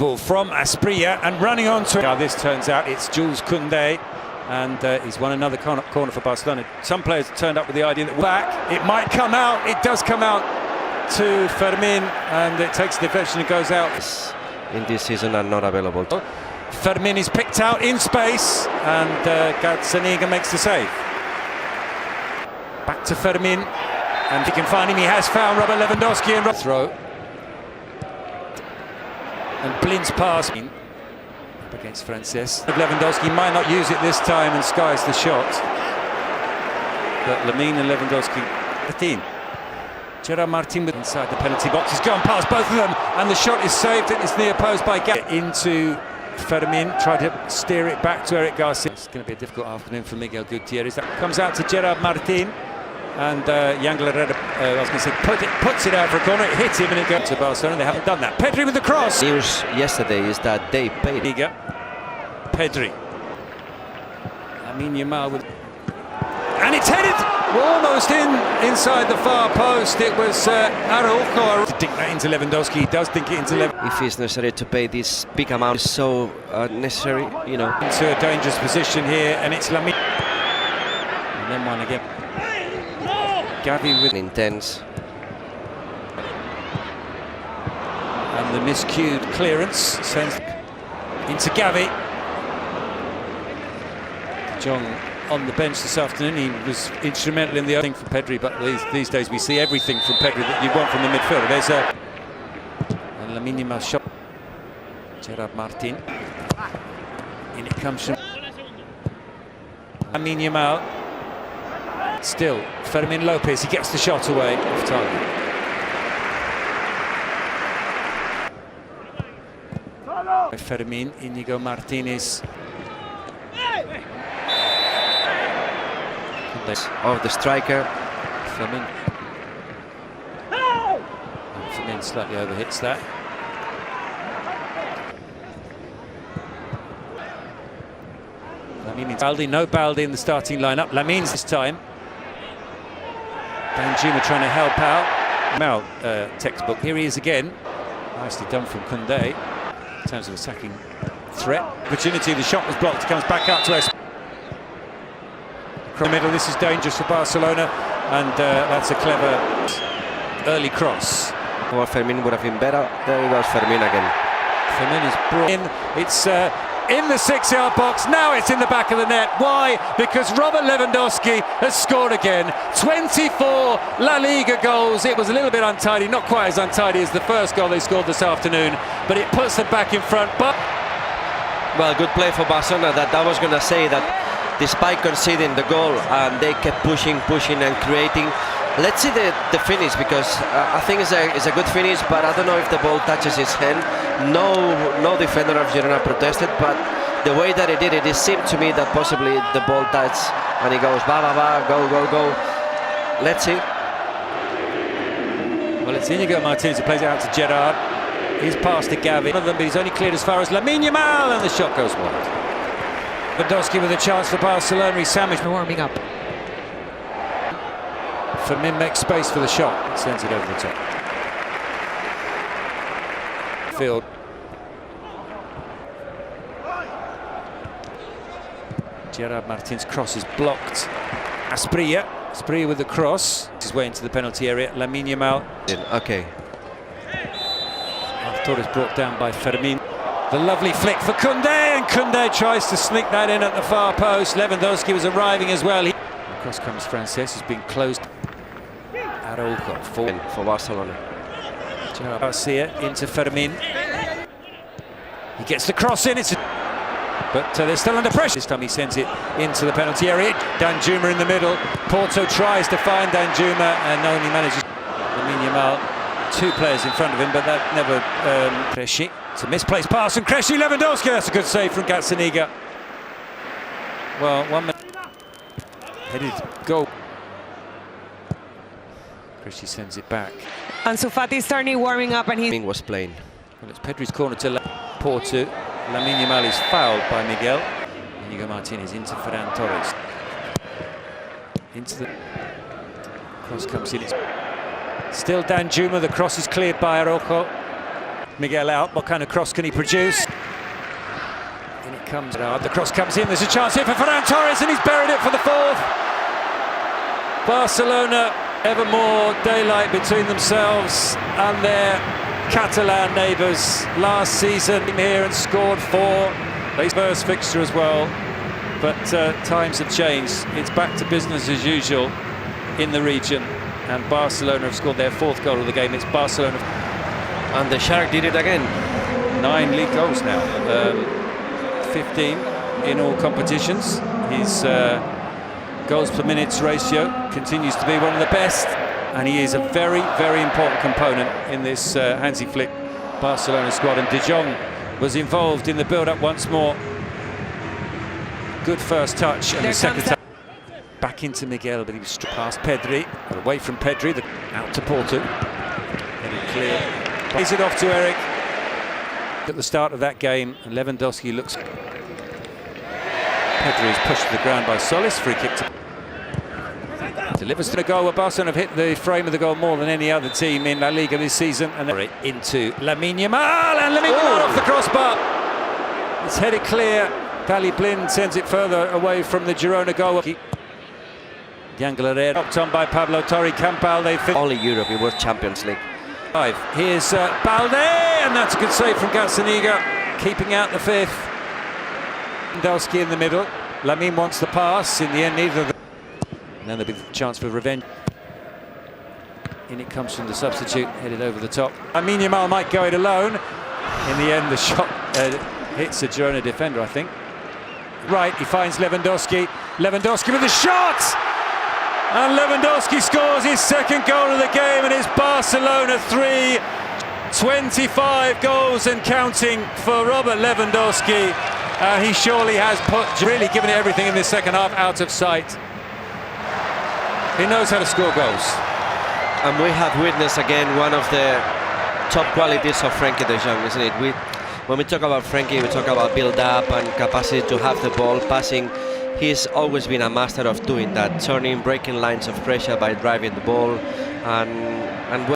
ball from Asprilla and running on to... Now this turns out it's Jules Koundé, and he's won another corner for Barcelona. Some players turned up with the idea that back, it might come out. It does come out to Fermin, and it takes the deflection and goes out. In this season are not available. Fermin is picked out in space, and Gazzaniga makes the save. Back to Fermin, and he can find him. He has found Robert Lewandowski and throw. And Blind's pass up against Frances. Lewandowski might not use it this time and skies the shot. But Lamine and Lewandowski, 13. Gerard Martin inside the penalty box. He's gone past both of them, and the shot is saved, and it's near post by into Fermin. Tried to steer it back to Eric Garcia. It's going to be a difficult afternoon for Miguel Gutierrez. That comes out to Gerard Martin, and Yangel Herrera, I was going to say, puts it out for a corner. It hits him, and it goes to Barcelona. They haven't done that. Pedri with the cross. News yesterday is that they paid. Pedri. Lamine Yamal with, and it's headed almost inside the far post. It was Araujo to dink that into Lewandowski. He does dink it into Lewandowski. If it's necessary to pay this big amount, it's so necessary, you know. Into a dangerous position here, and it's Lamine. And then one again. Gavi with intense. And the miscued clearance sends into Gavi. De Jong on the bench this afternoon. He was instrumental in the thing for Pedri, but these days we see everything from Pedri that you want from the midfielder. There's and Lamine Yamal shot. Gerard Martin. In it comes from Lamine Yamal. Still, Fermin Lopez, he gets the shot away off target. Fermin, Inigo Martinez. Of the striker. Fermin. Fermin slightly overhits that. Lamine, Baldi, no Baldi in the starting lineup. Lamine's this time. Danjuma trying to help out. Mal textbook. Here he is again. Nicely done from Koundé. In terms of attacking threat. Opportunity, the shot was blocked. Comes back up to us. From the middle, this is dangerous for Barcelona, and that's a clever early cross. Well, Fermin would have been better. There goes Fermin again. Fermin is brought in. It's in the 6-yard box. Now it's in the back of the net. Why? Because Robert Lewandowski has scored again. 24 La Liga goals. It was a little bit untidy, not quite as untidy as the first goal they scored this afternoon, but it puts them back in front. But well, good play for Barcelona. That I was going to say that despite conceding the goal, they kept pushing and creating. Let's see the finish, because I think it's a good finish, but I don't know if the ball touches his hand. No defender of Girona protested, but the way that he did it, it seemed to me that possibly the ball touched and he goes ba ba ba, go. Let's see. Well, it's Inigo Martinez who plays it out to Gerard. He's passed to Gavi. One of them, but he's only cleared as far as Lamine Yamal, and the shot goes wide. Lewandowski with a chance for Barcelona. He's sandwiched. Warming up. Fermin makes space for the shot. Sends it over the top. Field. Gerard Martin's cross is blocked. Asprilla with the cross. His way into the penalty area. Lamine Yamal. Okay. Torres brought down by Fermin. The lovely flick for Koundé, and Koundé tries to sneak that in at the far post. Lewandowski was arriving as well. Across comes Frances, who's been closed. Araujo for Barcelona. Garcia into Fermin. He gets the cross in. But they're still under pressure. This time he sends it into the penalty area. Danjuma in the middle. Porto tries to find Danjuma and only manages. Lamine Yamal, two players in front of him, but that never. Cresci. It's a misplaced pass, and Cresci, Lewandowski. That's a good save from Gazzaniga. Well, one minute. Headed goal. Cresci sends it back. Ansu Fati starting warming up, and he was playing. Well, it's Pedri's corner to Porto. Lamine Yamal is fouled by Miguel. Inigo Martinez into Ferran Torres. Into the cross comes in. It's still Danjuma. The cross is cleared by Araujo. Miguel out. What kind of cross can he produce? In it comes. The cross comes in. There's a chance here for Ferran Torres, and he's buried it for the fourth. Barcelona ever more daylight between themselves and their Catalan neighbours. Last season here and scored 4. They first fixture as well, but times have changed. It's back to business as usual in the region, and Barcelona have scored their 4th goal of the game. It's Barcelona, and the Shark did it again. 9 league goals now, 15 in all competitions. His goals per minutes ratio continues to be one of the best, and he is a very, very important component in this Hansi Flick Barcelona squad. And De Jong was involved in the build-up once more. Good first touch, and the second touch. Back into Miguel, but he was past Pedri, away from Pedri, out to Porto. Headed clear. Plays it off to Eric. At the start of that game, Lewandowski looks. Pedri is pushed to the ground by Solis. Free kick to. Delivers to the goal, where Barcelona have hit the frame of the goal more than any other team in La Liga this season. And then into Lamine Yamal, and Lamine Yamal off the crossbar. It's headed clear. Dali Blind sends it further away from the Girona goal. Yangel Herrera knocked on by Pablo Torre Campbell. They fit. Only Europe, it was Champions League. Here's Balde, and that's a good save from Gazzaniga, keeping out the 5th. Lewandowski in the middle. Lamine wants the pass. In the end, neither of them. And then there'll be the chance for revenge. In it comes from the substitute, headed over the top. Lamine Yamal might go it alone. In the end, the shot hits a Girona defender, I think. Right, he finds Lewandowski. Lewandowski with the shot! And Lewandowski scores his 2nd goal of the game, and it's Barcelona 3. 25 goals and counting for Robert Lewandowski. He surely has really given it everything in this second half, out of sight. He knows how to score goals. And we have witnessed again one of the top qualities of Frenkie de Jong, isn't it? When we talk about Frenkie, we talk about build-up and capacity to have the ball, passing. He's always been a master of doing that, turning, breaking lines of pressure by driving the ball, and